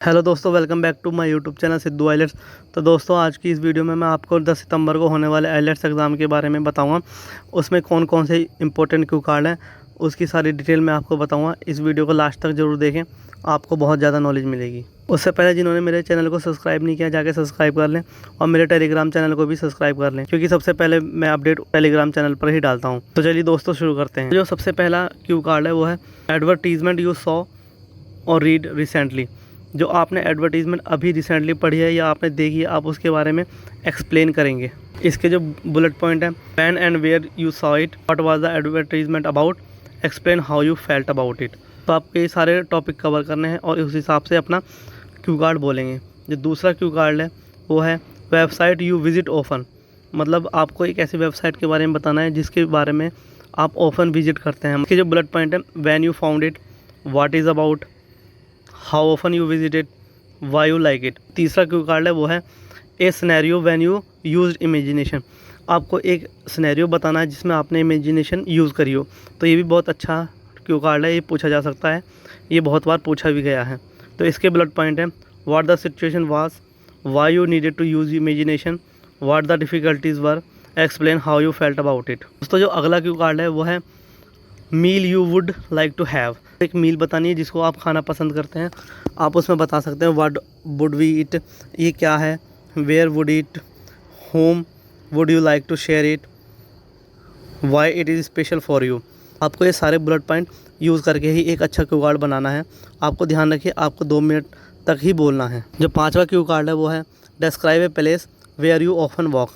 Hello दोस्तों, welcome back to my YouTube channel Sidhu IELTS. तो दोस्तों, आज की इस वीडियो में मैं आपको 10 सितंबर को होने वाले आइलेट्स एग्ज़ाम के बारे में बताऊंगा। उसमें कौन कौन से इंपॉर्टेंट क्यू कार्ड हैं, उसकी सारी डिटेल मैं आपको बताऊंगा। इस वीडियो को लास्ट तक ज़रूर देखें, आपको बहुत ज़्यादा नॉलेज मिलेगी। उससे पहले जिन्होंने मेरे चैनल को सब्सक्राइब नहीं किया, जाके सब्सक्राइब कर लें और मेरे टेलीग्राम चैनल को भी सब्सक्राइब कर लें, क्योंकि सबसे पहले मैं अपडेट टेलीग्राम चैनल पर ही डालता हूँ। तो चलिए दोस्तों, शुरू करते हैं। जो सबसे पहला क्यू कार्ड है वो है एडवर्टीजमेंट यू सॉ और रीड रिसेंटली। जो आपने एडवर्टीज़मेंट अभी रिसेंटली पढ़ी है या आपने देखी है, आप उसके बारे में एक्सप्लेन करेंगे। इसके जो बुलेट पॉइंट हैं, when and where you saw it, what was the advertisement about, explain how you felt about it. तो आपको ये सारे टॉपिक कवर करने हैं और उस हिसाब से अपना क्यू कार्ड बोलेंगे। जो दूसरा क्यू कार्ड है वो है वेबसाइट यू विजिट ऑफन। मतलब आपको एक ऐसी वेबसाइट के बारे में बताना है जिसके बारे में आप ऑफन विजिट करते हैं। इसके जो बुलेट पॉइंट है, when you found it, what is about, how often you visit it, why you like it. तीसरा क्यू कार्ड है वो है a scenario when you used imagination. आपको एक सिनेरियो बताना है जिसमें आपने इमेजिनेशन यूज़ करी हो। तो ये भी बहुत अच्छा क्यू कार्ड है, ये पूछा जा सकता है, ये बहुत बार पूछा भी गया है। तो इसके बुलेट पॉइंट है, what the situation was, why you needed to use imagination, what the difficulties were, explain how you felt about it. दोस्तों, जो अगला क्यू कार्ड है वो है meal you would like to have. एक मील बतानी है जिसको आप खाना पसंद करते हैं। आप उसमें बता सकते हैं व्हाट वुड वी ईट, ये क्या है, where would eat, home would you like to share it, why it is special for you. आपको ये सारे बुलेट पॉइंट यूज़ करके ही एक अच्छा क्यू कार्ड बनाना है। आपको ध्यान रखिए, आपको 2 मिनट तक ही बोलना है। जो पांचवा क्यू कार्ड है वो है describe a place where you often walk.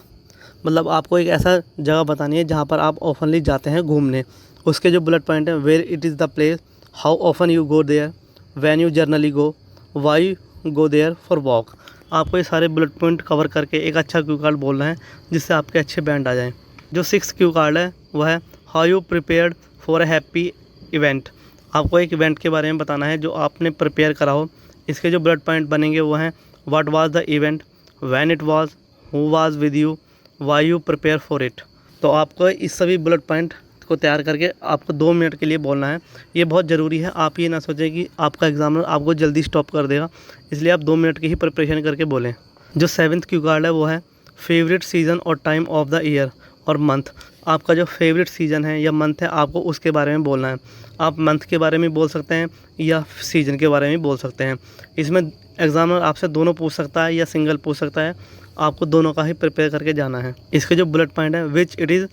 मतलब आपको एक ऐसा जगह बतानी है जहाँ पर आप ऑफनली जाते हैं घूमने। उसके जो बुलेट पॉइंट है, where it is the place, how often you go there, when you generally go, why go there for walk. आपको ये सारे बुलेट पॉइंट कवर करके एक अच्छा क्यू कार्ड बोलना है जिससे आपके अच्छे बैंड आ जाएं। जो 6 क्यू कार्ड है वह है how you prepared for a happy event. आपको एक इवेंट के बारे में बताना है जो आपने प्रिपेयर करा हो। इसके जो बुलेट पॉइंट बनेंगे वो हैं what was the event, when it was, who was with you, why you prepare for it. तो आपको इस सभी बुलेट पॉइंट को तैयार करके आपको 2 मिनट के लिए बोलना है। ये बहुत ज़रूरी है। आप ये ना सोचें कि आपका एग्जामिनर आपको जल्दी स्टॉप कर देगा, इसलिए आप 2 मिनट की ही प्रिपरेशन करके बोलें। जो 7th क्यू कार्ड है वो है फेवरेट सीज़न और टाइम ऑफ द ईयर और मंथ। आपका जो फेवरेट सीज़न है या मंथ है, आपको उसके बारे में बोलना है। आप मंथ के बारे में बोल सकते हैं या सीज़न के बारे में बोल सकते हैं। इसमें एग्जामिनर आपसे दोनों पूछ सकता है या सिंगल पूछ सकता है। आपको दोनों का ही प्रिपेयर करके जाना है। इसके जो बुलेट पॉइंट है, which it is,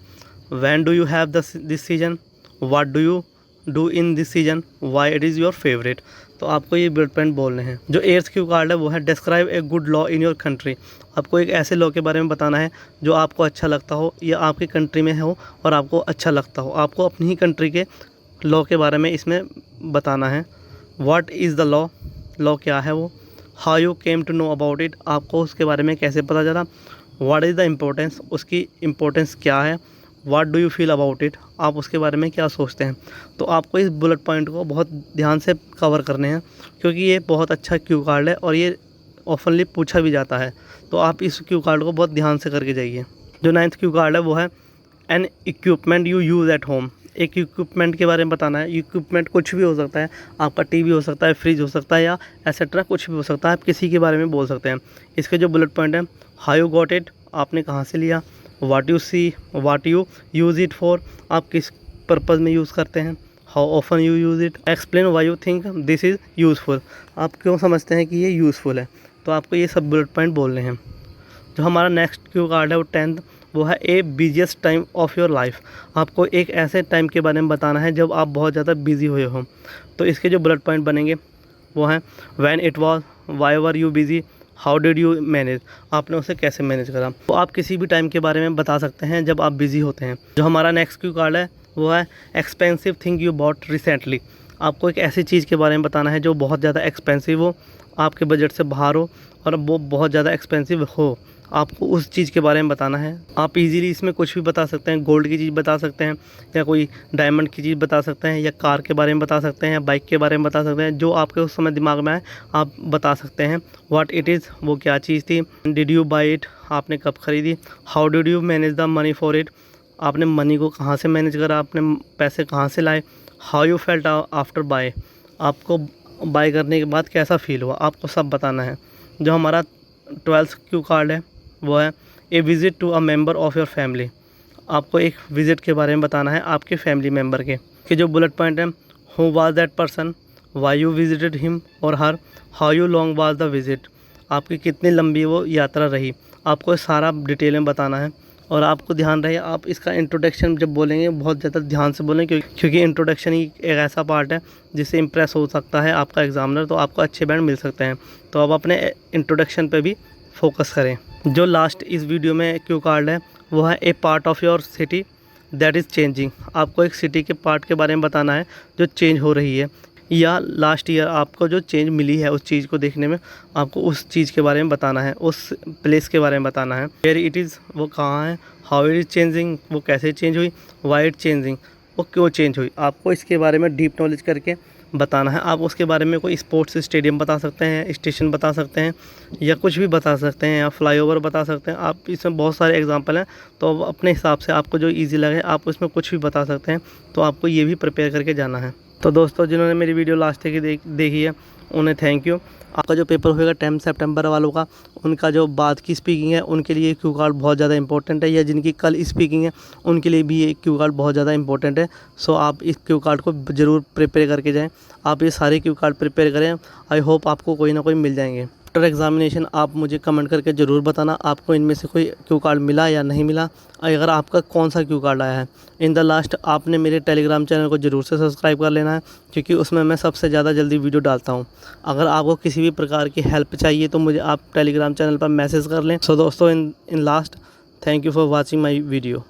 when do you have this season, what do you do in this season, why it is your favorite। तो आपको ये बुलेट पॉइंट बोलने हैं। जो 8th क्यू कार्ड है वो है describe a good law in your country. आपको एक ऐसे लॉ के बारे में बताना है जो आपको अच्छा लगता हो या आपकी कंट्री में हो और आपको अच्छा लगता हो। आपको अपनी ही कंट्री के लॉ के बारे में इसमें बताना है। What is the law, law क्या है वो, how you came to know about it, आपको उसके बारे में कैसे पता चला, व्हाट इज़ द इम्पोर्टेंस, उसकी इम्पोर्टेंस क्या है, what do you feel about it, आप उसके बारे में क्या सोचते हैं। तो आपको इस बुलेट पॉइंट को बहुत ध्यान से कवर करने हैं, क्योंकि ये बहुत अच्छा क्यू कार्ड है और ये ऑफनली पूछा भी जाता है। तो आप इस क्यू कार्ड को बहुत ध्यान से करके जाइए। जो 9th क्यू कार्ड है वो है N equipment you use at home. एक इक्विपमेंट के बारे में बताना है। इक्विपमेंट कुछ भी हो सकता है, आपका टीवी हो सकता है, फ्रिज हो सकता है या एसेट्रा कुछ भी हो सकता है। आप किसी के बारे में बोल सकते हैं। इसके जो बुलेट पॉइंट है, हाउ यू गॉट इट, आपने कहाँ से लिया, what you see, what you use it for, आप किस पर्पज़ में यूज़ करते हैं, how often you use it, explain why you think this is useful, आप क्यों समझते हैं कि ये यूज़फुल है। तो आपको ये सब बुलेट पॉइंट बोलने हैं। जो हमारा नेक्स्ट क्यू कार्ड है वो 10th, वो है a busiest time of your life. आपको एक ऐसे टाइम के बारे में बताना है जब आप बहुत ज़्यादा बिजी हुए हो। तो इसके जो बुलेट पॉइंट बनेंगे वो हैं when it was, why were you busy, how did you manage, आपने उसे कैसे मैनेज करा। तो आप किसी भी टाइम के बारे में बता सकते हैं जब आप बिज़ी होते हैं। जो हमारा नेक्स्ट क्यू कार्ड है वो है expensive thing you bought recently. आपको एक ऐसी चीज़ के बारे में बताना है जो बहुत ज़्यादा एक्सपेंसिव हो, आपके बजट से बाहर हो और वो बहुत ज़्यादा एक्सपेंसिव हो। आपको उस चीज़ के बारे में बताना है। आप इजीली इसमें कुछ भी बता सकते हैं। गोल्ड की चीज़ बता सकते हैं या कोई डायमंड की चीज़ बता सकते हैं या कार के बारे में बता सकते हैं या बाइक के बारे में बता सकते हैं। जो आपके उस समय दिमाग में आए आप बता सकते हैं। व्हाट इट इज़, वो क्या चीज़ थी, डिड यू बाई इट, आपने कब ख़रीदी, how did you manage the money for it, आपने मनी को कहाँ से मैनेज करा, आपने पैसे कहाँ से लाए, how you felt after bye, आपको बाय करने के बाद कैसा फ़ील हुआ, आपको सब बताना है। जो हमारा 12th क्यू कार्ड है वो है a visit to a member of your family. आपको एक विज़िट के बारे में बताना है आपके फैमिली मेम्बर के जो बुलेट पॉइंट है, who was that person, why you visited him और her, how you long was the visit, आपकी कितनी लंबी वो यात्रा रही, आपको सारा डिटेल में बताना है। और आपको ध्यान रहे आप इसका इंट्रोडक्शन जब बोलेंगे बहुत ज़्यादा ध्यान से बोलें, क्योंकि इंट्रोडक्शन ही एक ऐसा पार्ट है जिससे इम्प्रेस हो सकता है आपका एग्जामिनर, तो आपको अच्छे बैंड मिल सकते हैं। तो आप अपने इंट्रोडक्शन पे भी फोकस करें। जो लास्ट इस वीडियो में क्यू कार्ड है वो है a part of your city that is changing. आपको एक सिटी के पार्ट के बारे में बताना है जो चेंज हो रही है, या लास्ट ईयर आपको जो चेंज मिली है उस चीज़ को देखने में आपको उस चीज़ के बारे में बताना है, उस प्लेस के बारे में बताना है। वेयर इट इज़, वो कहाँ है, हाउ इट इज़ चेंजिंग, वो कैसे चेंज हुई, वाई इट चेंजिंग, वो क्यों चेंज हुई, आपको इसके बारे में डीप नॉलेज करके बताना है। आप उसके बारे में कोई स्पोर्ट्स स्टेडियम बता सकते हैं, स्टेशन बता सकते हैं, या कुछ भी बता सकते हैं, या फ्लाईओवर बता सकते हैं। आप इसमें बहुत सारे एग्जांपल हैं, तो अपने हिसाब से आपको जो इजी लगे आप उसमें कुछ भी बता सकते हैं। तो आपको ये भी प्रिपेयर करके जाना है। तो दोस्तों जिन्होंने मेरी वीडियो लास्ट तक देखी है उन्हें थैंक यू। आपका जो पेपर होगा 10 सितंबर वालों का, उनका जो बाद की स्पीकिंग है उनके लिए क्यू कार्ड बहुत ज़्यादा इंपॉर्टेंट है, या जिनकी कल स्पीकिंग है उनके लिए भी ये क्यू कार्ड बहुत ज़्यादा इंपॉर्टेंट है। सो आप इस क्यू कार्ड को ज़रूर प्रिपेयर करके जाएं। आप ये सारे क्यू कार्ड प्रिपेयर करें, आई होप आपको कोई ना कोई मिल जाएंगे। आफ्टर एग्जामिनेशन आप मुझे कमेंट करके ज़रूर बताना आपको इनमें से कोई क्यू कार्ड मिला या नहीं मिला, अगर आपका कौन सा क्यू कार्ड आया है। इन द लास्ट आपने मेरे टेलीग्राम चैनल को ज़रूर से सब्सक्राइब कर लेना है, क्योंकि उसमें मैं सबसे ज़्यादा जल्दी वीडियो डालता हूँ। अगर आपको किसी भी प्रकार की हेल्प चाहिए तो मुझे आप टेलीग्राम चैनल पर मैसेज कर लें। सो दोस्तों in last thank you for watching my video.